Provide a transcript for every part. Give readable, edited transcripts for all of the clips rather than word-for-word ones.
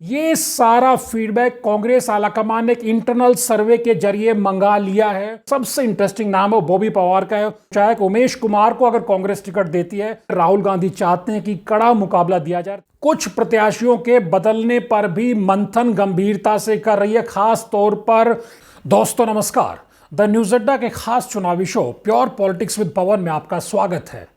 ये सारा फीडबैक कांग्रेस आलाकमान ने एक इंटरनल सर्वे के जरिए मंगा लिया है। सबसे इंटरेस्टिंग नाम है बॉबी पवार का है। चाहे उमेश कुमार को अगर कांग्रेस टिकट देती है, राहुल गांधी चाहते हैं कि कड़ा मुकाबला दिया जाए। कुछ प्रत्याशियों के बदलने पर भी मंथन गंभीरता से कर रही है, खास तौर पर। दोस्तों नमस्कार, द न्यूज अड्डा के खास चुनावी शो प्योर पॉलिटिक्स विद पवन में आपका स्वागत है।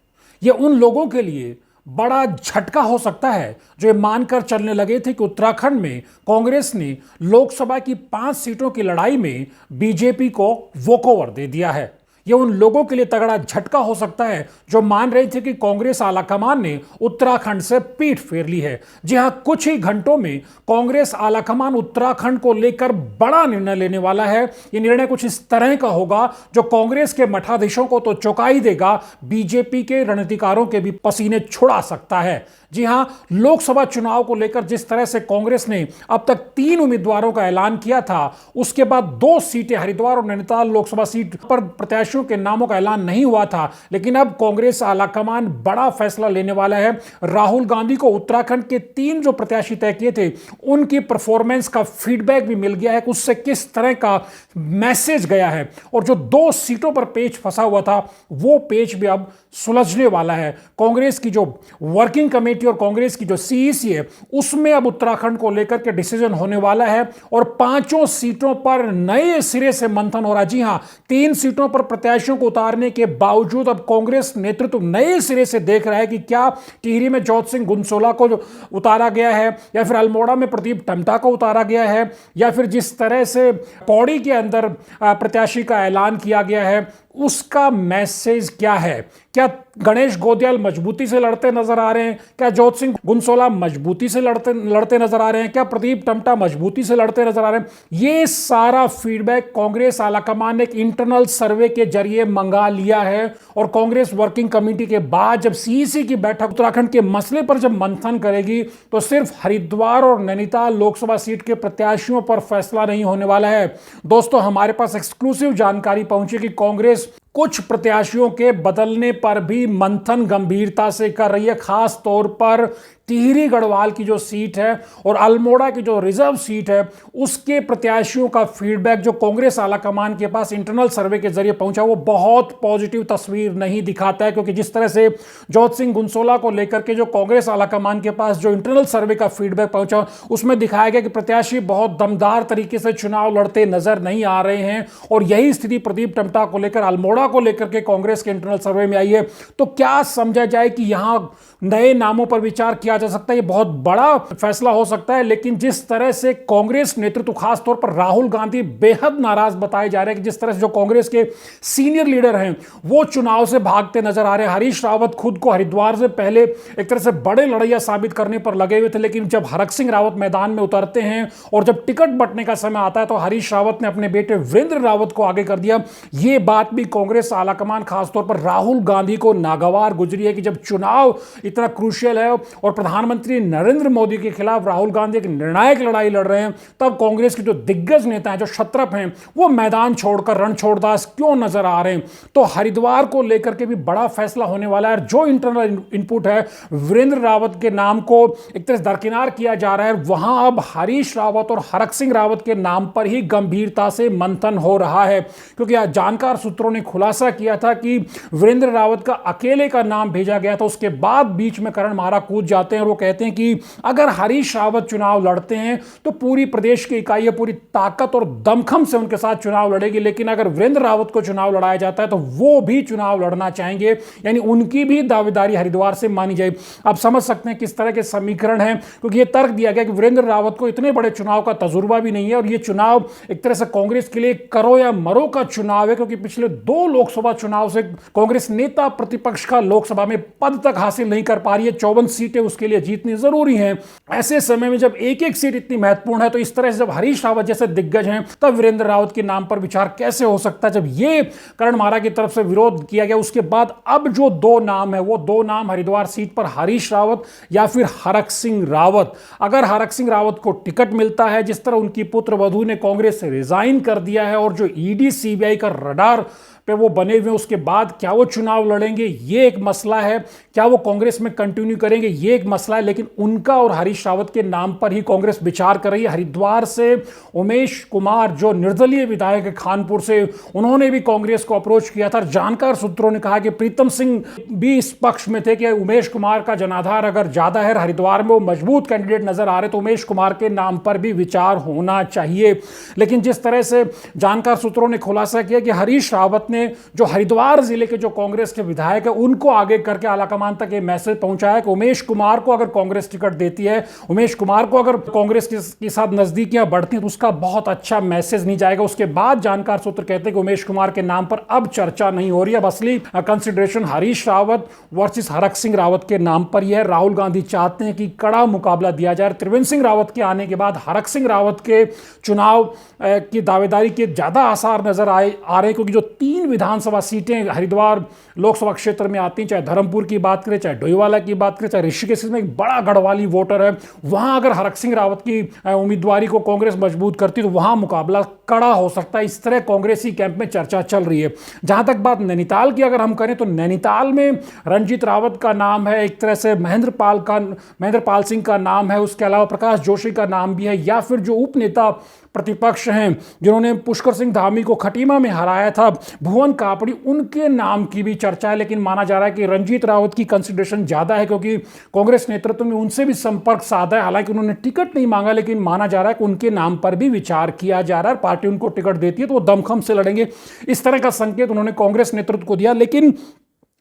यह उन लोगों के लिए बड़ा झटका हो सकता है जो ये मानकर चलने लगे थे कि उत्तराखंड में कांग्रेस ने लोकसभा की 5 सीटों की लड़ाई में बीजेपी को वॉकओवर दे दिया है। ये उन लोगों के लिए तगड़ा झटका हो सकता है जो मान रहे थे कि कांग्रेस आलाकमान ने उत्तराखंड से पीठ फेर ली है। जी हां, कुछ ही घंटों में कांग्रेस आलाकमान उत्तराखंड को लेकर बड़ा निर्णय लेने वाला है। यह निर्णय कुछ इस तरह का होगा जो कांग्रेस के मठाधीशों को तो चौंका ही देगा, बीजेपी के रणनीतिकारों के भी पसीने छुड़ा सकता है। जी हां, लोकसभा चुनाव को लेकर जिस तरह से कांग्रेस ने अब तक 3 उम्मीदवारों का ऐलान किया था, उसके बाद 2 सीटें हरिद्वार और नैनीताल लोकसभा सीट पर प्रत्याशियों के नामों का ऐलान नहीं हुआ था, लेकिन अब कांग्रेस आलाकमान बड़ा फैसला लेने वाला है। राहुल गांधी को उत्तराखंड के 3 जो प्रत्याशी तय किए थे, उनकी परफॉर्मेंस का फीडबैक भी मिल गया है, उससे किस तरह का मैसेज गया है, और जो 2 सीटों पर पेच फंसा हुआ था, वो पेच भी अब सुलझने वाला है। कांग्रेस की जो वर्किंग कमेटी और कांग्रेस की जो सीईसी है, उसमें अब उत्तराखंड को लेकर के डिसीजन होने वाला है और 5 सीटों पर नए सिरे से मंथन हो रहा है। जी हां, 3 सीटों पर प्रत्याशियों को उतारने के बावजूद अब कांग्रेस नेतृत्व नए सिरे से देख रहा है कि क्या टिहरी में जोत सिंह गुनसोला को उतारा गया है, या फिर अल्मोड़ा में प्रदीप टम्टा को उतारा गया है, या फिर जिस तरह से पौड़ी के अंदर प्रत्याशी का ऐलान किया गया है, उसका मैसेज क्या है। क्या गणेश गोदियाल मजबूती से लड़ते नजर आ रहे हैं? क्या जोत सिंह गुनसोला मजबूती से लड़ते नजर आ रहे हैं? क्या प्रदीप टम्टा मजबूती से लड़ते नजर आ रहे हैं? ये सारा फीडबैक कांग्रेस आलाकमान ने एक इंटरनल सर्वे के जरिए मंगा लिया है और कांग्रेस वर्किंग कमेटी के बाद जब सीईसी की बैठक उत्तराखंड के मसले पर जब मंथन करेगी, तो सिर्फ हरिद्वार और नैनीताल लोकसभा सीट के प्रत्याशियों पर फैसला नहीं होने वाला है। दोस्तों, हमारे पास एक्सक्लूसिव जानकारी पहुंची कि कांग्रेस कुछ प्रत्याशियों के बदलने पर भी मंथन गंभीरता से कर रही है, खास तौर पर टिहरी गढ़वाल की जो सीट है और अल्मोड़ा की जो रिजर्व सीट है, उसके प्रत्याशियों का फीडबैक जो कांग्रेस आलाकमान के पास इंटरनल सर्वे के जरिए पहुंचा, वो बहुत पॉजिटिव तस्वीर नहीं दिखाता है। क्योंकि जिस तरह से जोत सिंह गुनसोला को लेकर के जो कांग्रेस आलाकमान के पास जो इंटरनल सर्वे का फीडबैक पहुंचा, उसमें दिखाया गया कि प्रत्याशी बहुत दमदार तरीके से चुनाव लड़ते नजर नहीं आ रहे हैं, और यही स्थिति प्रदीप टम्टा को लेकर, अल्मोड़ा को लेकर के कांग्रेस के इंटरनल सर्वे में आई है। तो क्या समझा जाए कि यहां नए नामों पर विचार किया जा सकता है? ये बहुत बड़ा फैसला हो सकता है, लेकिन जिस तरह से कांग्रेस नेतृत्व, खास तौर पर राहुल गांधी बेहद नाराज बताए जा रहे हैं कि जिस तरह से जो कांग्रेस के सीनियर लीडर हैं वो चुनाव से भागते नजर आ रहे हैं। हरीश रावत खुद को हरिद्वार से पहले एक तरह से बड़े लड़ैया साबित करने पर लगे हुए थे, लेकिन जब हरक सिंह रावत मैदान में उतरते हैं और जब टिकट बंटने का समय आता है, तो हरीश रावत ने अपने बेटे वीरेंद्र रावत को आगे कर दिया। ये बात भी कांग्रेस आलाकमान, खासतौर पर राहुल गांधी को नागवार गुजरी है कि जब चुनाव इतना क्रूशियल है और प्रधानमंत्री नरेंद्र मोदी के खिलाफ राहुल गांधी एक निर्णायक लड़ाई लड़ रहे हैं, तब कांग्रेस के जो दिग्गज नेता हैं, जो क्षत्रप हैं, वो मैदान छोड़कर रणछोड़दास क्यों नजर आ रहे हैं। तो हरिद्वार को लेकर के भी बड़ा फैसला होने वाला है। जो इंटरनल इनपुट है, वीरेंद्र रावत के नाम को एक तरह से दरकिनार किया जा रहा है, वहां अब हरीश रावत और हरक सिंह रावत के नाम पर ही गंभीरता से मंथन हो रहा है। क्योंकि आज जानकार सूत्रों ने खुलासा किया था कि वीरेंद्र रावत का अकेले का नाम भेजा गया था, उसके बाद बीच में करण मारा कूद जाते हैं और वो कहते हैं कि अगर हरीश रावत चुनाव लड़ते हैं तो पूरी प्रदेश की इकाई पूरी ताकत और दमखम से उनके साथ चुनाव लड़ेगी, लेकिन अगर वीरेंद्र रावत को चुनाव लड़ाया जाता है तो वो भी चुनाव लड़ना चाहेंगे, यानी उनकी भी दावेदारी हरिद्वार से मानी जाए। आप समझ सकते हैं किस तरह के समीकरण हैं, क्योंकि यह तर्क दिया गया कि वीरेंद्र रावत को इतने बड़े चुनाव का तजुर्बा भी नहीं है और यह चुनाव एक तरह से कांग्रेस के लिए करो या मरो का चुनाव है, क्योंकि पिछले 2 लोकसभा चुनाव से कांग्रेस नेता प्रतिपक्ष का लोकसभा में पद तक हासिल नहीं कर पा रही है। 54 सीटें उसके लिए जीतनी जरूरी हैं। ऐसे समय में जब एक एक सीट इतनी महत्वपूर्ण है, तो इस तरह से जब हरीश रावत जैसे दिग्गज हैं, तब वीरेंद्र रावत के नाम पर विचार कैसे हो सकता है? जब ये करण मारा की तरफ से विरोध किया गया, उसके बाद अब जो 2 नाम है, वो 2 नाम हरिद्वार सीट पर हरीश रावत या फिर हरक सिंह रावत। अगर हरक सिंह रावत को टिकट मिलता है, जिस तरह उनकी पुत्र वधू ने कांग्रेस से रिजाइन कर दिया है और जो ईडी सीबीआई का रडार पे वो बने हुए, उसके बाद क्या वो चुनाव लड़ेंगे ये एक मसला है, क्या वो कांग्रेस में कंटिन्यू करेंगे ये एक मसला है। लेकिन उनका और हरीश रावत के नाम पर ही कांग्रेस विचार कर रही है। हरिद्वार से उमेश कुमार जो निर्दलीय विधायक है खानपुर से, उन्होंने भी कांग्रेस को अप्रोच किया था। जानकार सूत्रों ने कहा कि प्रीतम सिंह भी इस पक्ष में थे कि उमेश कुमार का जनाधार अगर ज्यादा है, हरिद्वार में वो मजबूत कैंडिडेट नजर आ रहे, तो उमेश कुमार के नाम पर भी विचार होना चाहिए। लेकिन जिस तरह से जानकार सूत्रों ने खुलासा किया कि हरीश रावत ने जो हरिद्वार जिले के जो कांग्रेस के विधायक है उनको आगे करके आलाकमान तक ये मैसेज पहुंचाया कि उमेश कुमार को अगर कांग्रेस टिकट देती है, उमेश कुमार को अगर कांग्रेस के साथ नजदीकियां बढ़ती हैं तो उसका बहुत अच्छा मैसेज नहीं जाएगा। उसके बाद जानकार सूत्र कहते हैं कि उमेश कुमार के नाम पर अब चर्चा नहीं हो रही है, अब असली कंसिडरेशन हरीश रावत वर्सेस हरक सिंह रावत के नाम पर यह है। राहुल गांधी चाहते हैं कि कड़ा मुकाबला दिया जाए। त्रिवेंद्र सिंह रावत के आने के बाद हरक सिंह रावत के चुनाव की दावेदारी के ज्यादा आसार नजर आ रहे हैं, क्योंकि जो 3 विधानसभा सीटें हरिद्वार लोकसभा क्षेत्र में आती हैं, चाहे धर्मपुर की बात करें, चाहे डोईवाला की बात करें, चाहे ऋषिकेश में एक बड़ा गढ़वाली वोटर है, वहां अगर हरक सिंह रावत की उम्मीदवारी को कांग्रेस मजबूत करती तो वहां मुकाबला कड़ा हो सकता है। इस तरह कांग्रेसी कैंप में चर्चा चल रही है। जहां तक बात नैनीताल की अगर हम करें तो नैनीताल में रंजीत रावत का नाम है, एक तरह से महेंद्र पाल सिंह का नाम है, उसके अलावा प्रकाश जोशी का नाम भी है, या फिर जो उपनेता प्रतिपक्ष हैं जिन्होंने पुष्कर सिंह धामी को खटीमा में हराया था, भुवन कापड़ी, उनके नाम की भी चर्चा है। लेकिन माना जा रहा है कि रंजीत रावत की कंसिडरेशन ज्यादा है, क्योंकि कांग्रेस नेतृत्व में उनसे भी संपर्क साधा है। हालांकि उन्होंने टिकट नहीं मांगा, लेकिन माना जा रहा है कि उनके नाम पर भी विचार किया जा रहा है। पार्टी उनको टिकट देती है तो वो दमखम से लड़ेंगे, इस तरह का संकेत उन्होंने कांग्रेस नेतृत्व को दिया। लेकिन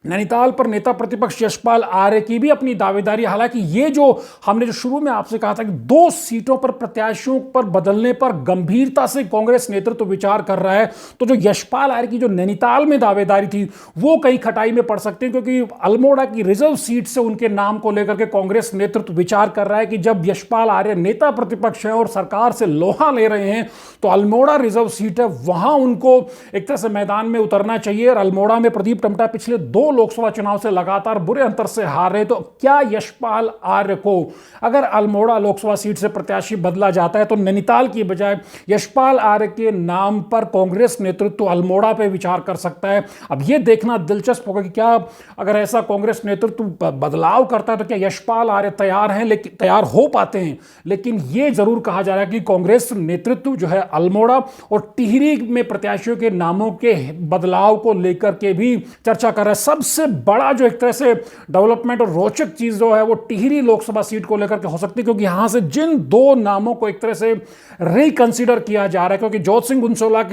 नैनीताल पर नेता प्रतिपक्ष यशपाल आर्य की भी अपनी दावेदारी, हालांकि ये जो हमने जो शुरू में आपसे कहा था कि 2 सीटों पर प्रत्याशियों पर बदलने पर गंभीरता से कांग्रेस नेतृत्व विचार कर रहा है, तो जो यशपाल आर्य की जो नैनीताल में दावेदारी थी वो कहीं खटाई में पड़ सकती है, क्योंकि अल्मोड़ा की रिजर्व सीट से उनके नाम को लेकर के कांग्रेस नेतृत्व विचार कर रहा है कि जब यशपाल आर्य नेता प्रतिपक्ष है और सरकार से लोहा ले रहे हैं तो अल्मोड़ा रिजर्व सीट है, वहां उनको एक तरह से मैदान में उतरना चाहिए। और अल्मोड़ा में प्रदीप टमटा पिछले 2 लोकसभा चुनाव से लगातार बुरे अंतर से हार रहे, तो क्या यशपाल आर्य को अगर अल्मोड़ा लोकसभा सीट से प्रत्याशी बदला जाता है तो नैनीताल की बजाय यशपाल आर्य के नाम पर कांग्रेस नेतृत्व अल्मोड़ा पे विचार कर सकता है। अब यह देखना दिलचस्प होगा कि क्या अगर ऐसा कांग्रेस नेतृत्व बदलाव करता है तो क्या यशपाल आर्य तैयार हैं, लेकिन तैयार हो पाते हैं। लेकिन यह जरूर कहा जा रहा है कि कांग्रेस नेतृत्व जो है अल्मोड़ा और टिहरी में प्रत्याशियों के नामों के बदलाव को लेकर के भी चर्चा कर रहा है। सबसे बड़ा जो एक तरह से डेवलपमेंट और रोचक चीज जो है वो टिहरी लोकसभा सीट को लेकर के हो सकती है, क्योंकि यहां से जिन 2 नामों को एक तरह से रिकंसीडर किया जा रहा है, क्योंकि जोत सिंह गुनसोला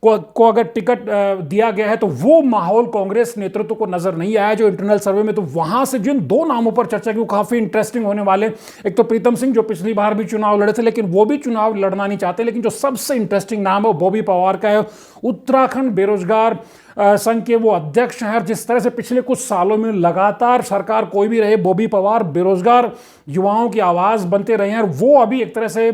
को अगर टिकट दिया गया है तो वो माहौल कांग्रेस नेतृत्व को नजर नहीं आया जो इंटरनल सर्वे में। तो वहां से जिन 2 नामों पर चर्चा की वो काफी इंटरेस्टिंग होने वाले। एक तो प्रीतम सिंह जो पिछली बार भी चुनाव लड़े थे लेकिन वो भी चुनाव लड़ना नहीं चाहते, लेकिन जो सबसे इंटरेस्टिंग नाम है वो बॉबी पवार का है। उत्तराखंड बेरोजगार संघ के वो अध्यक्ष हैं। जिस तरह से पिछले कुछ सालों में लगातार सरकार कोई भी रहे, बॉबी पवार बेरोजगार युवाओं की आवाज बनते रहे हैं, और वो अभी एक तरह से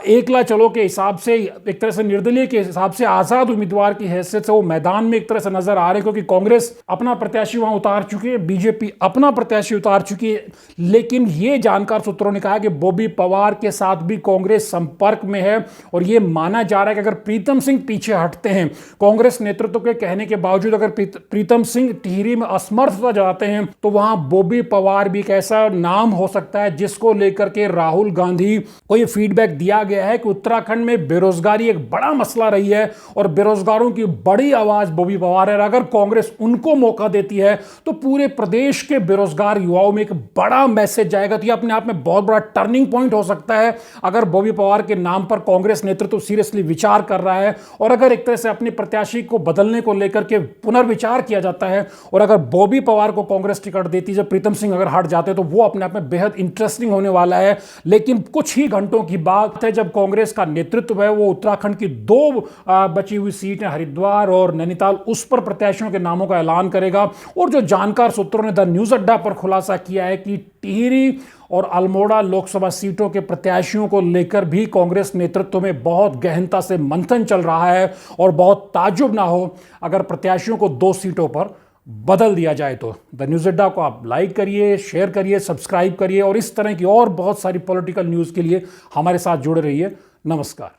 एकला चलो के हिसाब से, एक तरह से निर्दलीय के हिसाब से आजाद उम्मीदवार की हैसियत से वो मैदान में एक तरह से नजर आ रहे हैं, क्योंकि कांग्रेस अपना प्रत्याशी वहां उतार चुकी है, बीजेपी अपना प्रत्याशी उतार चुकी है। लेकिन ये जानकार सूत्रों ने कहा कि बॉबी पवार के साथ भी कांग्रेस संपर्क में है, और ये माना जा रहा है कि अगर प्रीतम सिंह पीछे हटते हैं, कांग्रेस नेतृत्व के कहने के बावजूद अगर प्रीतम सिंह टिहरी में असमर्थता जाते हैं, तो वहां बॉबी पवार भी एक ऐसा नाम हो सकता है जिसको लेकर के राहुल गांधी को यह फीडबैक दिया गया है कि उत्तराखंड में बेरोजगारी एक बड़ा मसला रही है और बेरोजगारों की बड़ी आवाज बॉबी पवार है। अगर कांग्रेस उनको मौका देती है तो पूरे प्रदेश के बेरोजगार युवाओं में एक बड़ा मैसेज जाएगा। तो यह अपने आप में बहुत बड़ा टर्निंग पॉइंट हो सकता है अगर बॉबी पवार के नाम पर कांग्रेस नेतृत्व सीरियसली विचार कर रहा है, और अगर एक तरह से अपने प्रत्याशी को बदलने को लेकर के पुनर्विचार किया जाता है, और अगर बॉबी पवार को कांग्रेस टिकट देती है, जब प्रीतम सिंह अगर हट जाते तो वो अपने आप में बेहद इंटरेस्टिंग होने वाला है। लेकिन कुछ ही घंटों की बात है जब कांग्रेस का नेतृत्व है वो उत्तराखंड की 2 बची हुई सीटें हरिद्वार और नैनीताल, उस पर प्रत्याशियों के नामों का ऐलान करेगा। और जो जानकार सूत्रों ने द न्यूज अड्डा पर खुलासा किया है कि टिहरी और अल्मोड़ा लोकसभा सीटों के प्रत्याशियों को लेकर भी कांग्रेस नेतृत्व में बहुत गहनता से मंथन चल रहा है, और बहुत ताज्जुब ना हो अगर प्रत्याशियों को 2 सीटों पर बदल दिया जाए। तो द न्यूज अड्डा को आप लाइक करिए, शेयर करिए, सब्सक्राइब करिए, और इस तरह की और बहुत सारी पॉलिटिकल न्यूज़ के लिए हमारे साथ जुड़े रहिए। नमस्कार।